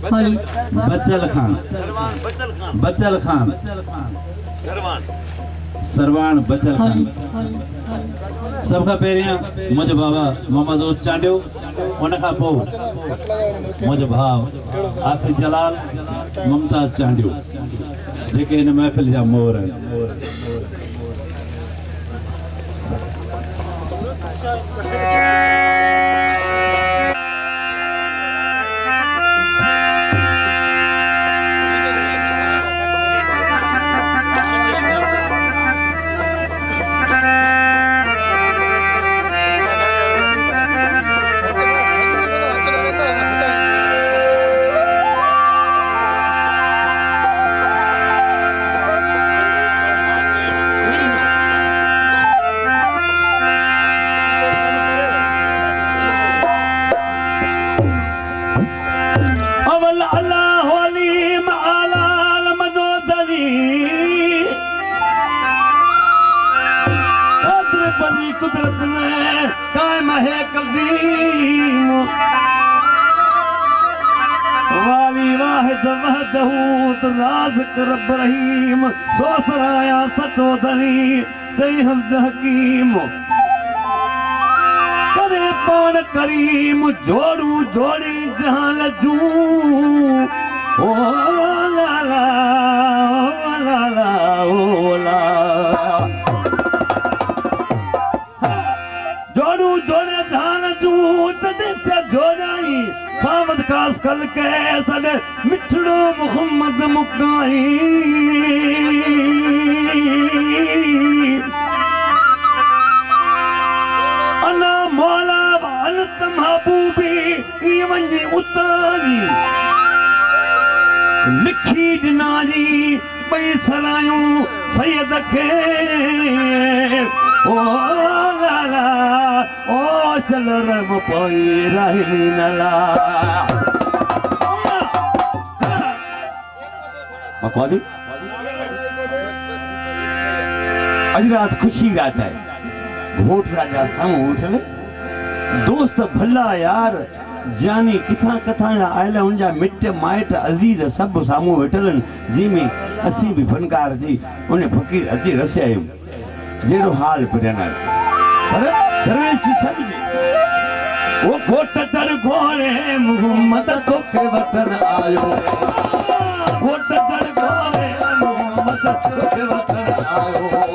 बच्चल खान बच्चल खान सरवान बच्चल खान सबका पहिरियां मुझे बाबा मोहम्मद दोस्त चांडियो उनका पो मुझे भाव आखिरी जलाल मुमताज चांडियो जेके इन महफिल जा मोर हैं कुदरत में कायम है कदीम वाली वाहिद वहदहू राज़िक रब रहीम सोसराया सतो धनी तई हफ्द हकीम करे पान करीम जोड़ू जोड़ी जहां लजू ओ ला ला ओ ला खामद खास कल के सदे मिठड़ो मोहम्मद मुकाई अना मौला अनत महबूबी वंजी उतानी लिखी दिना जी बई सलायूं सैयद के ओ लाला ओ सलरम पोई रहमीन ला बकवादी अज रात खुशी रात है घोट राजा सामू उठले दोस्त भला यार जानी किथा कथा आयल उनजा मिट माइट अजीज सब सामू वेठलन जिमी असी भी फनकार जी उन्हें फकीर अची रसियायूं जेड़ो हाल पिरना पर दरवेश छद जी वो घोट दर घोड़े मोहम्मद तोखे वठन आयो घोट दर घोड़े मोहम्मद तोखे वठन आयो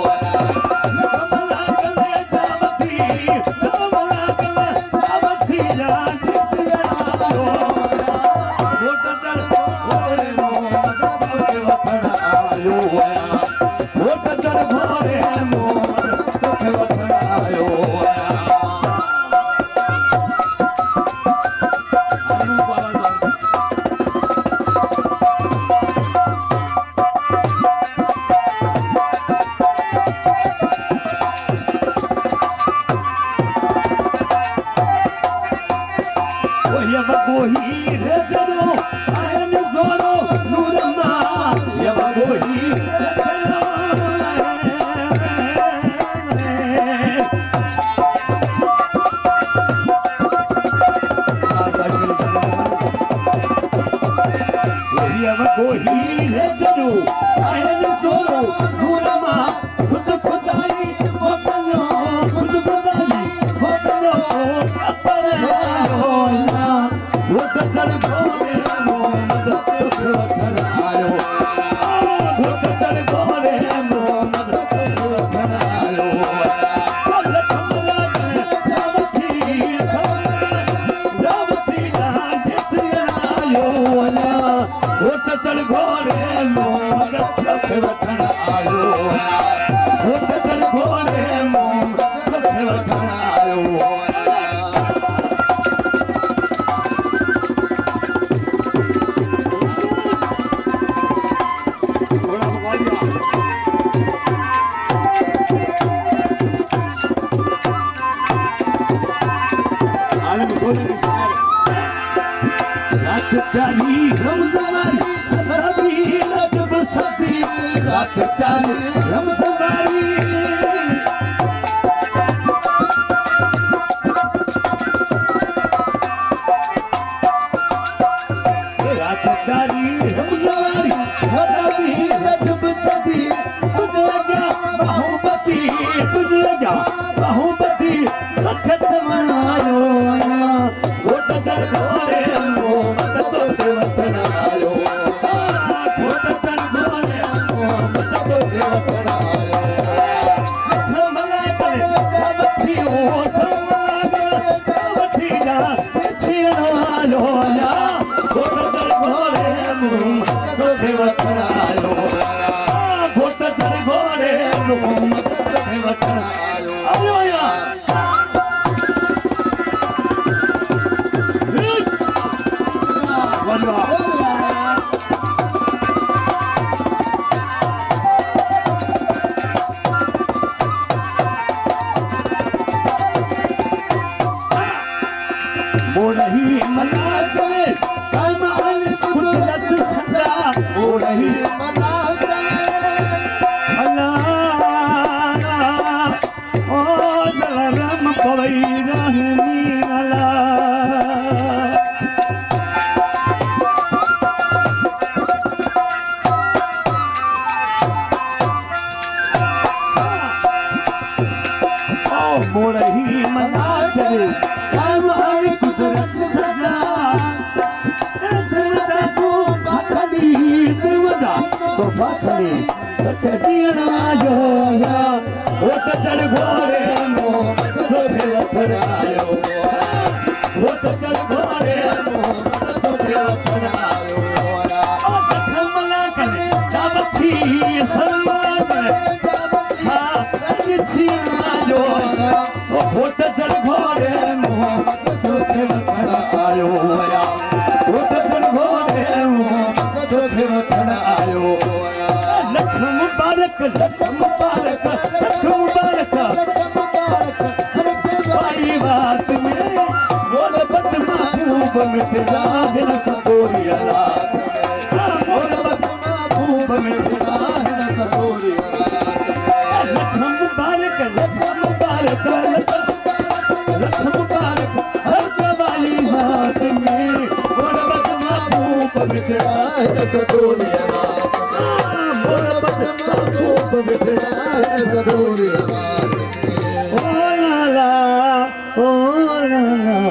तोखे वठण आयो घोट चढ़ घोड़े मोहम्मद तोखे वठण आयो मला करे वठी ओ वठी जा थियण वारो या घोट चढ़ घोड़े मोहम्मद तोखे वठण आयो घोट चढ़ घोड़े मोहम्मद तोखे वठण आयो या मोरही मनात में कमाल कुदरत सदा मोरही मनात में अल्लाह ओ जलरम पवई रहमीन अल्लाह मोरही मनात में कमाल कुदरत सदा देवदा को पाखड़ी देवदा को पाखड़ी कदियण आयो या घोट चढ़ घोड़े मोहम्मद तोखे वठण आयो घोट चढ़ घोड़े मोहम्मद तोखे वठण आयो ओ कमला करे दावथी सलमान हां अजी थियण आयो ओ घोट चढ़ घोड़े मोहम्मद तोखे वठण आयो घोट चढ़ घोड़े मोहम्मद तोखे वठण आयो लख मुबारक भाई बात में मोहब्बत महबूब मिट जाए न सतोरी अला मोहब्बत महबूब मिट जाए न सतोरी अला लख मुबारक हर कवाली बात में मोहब्बत महबूब मिट जाए न सतोरी अला मोहब्बत महबूब मिट जाए न सतोरी अला ओ ला ला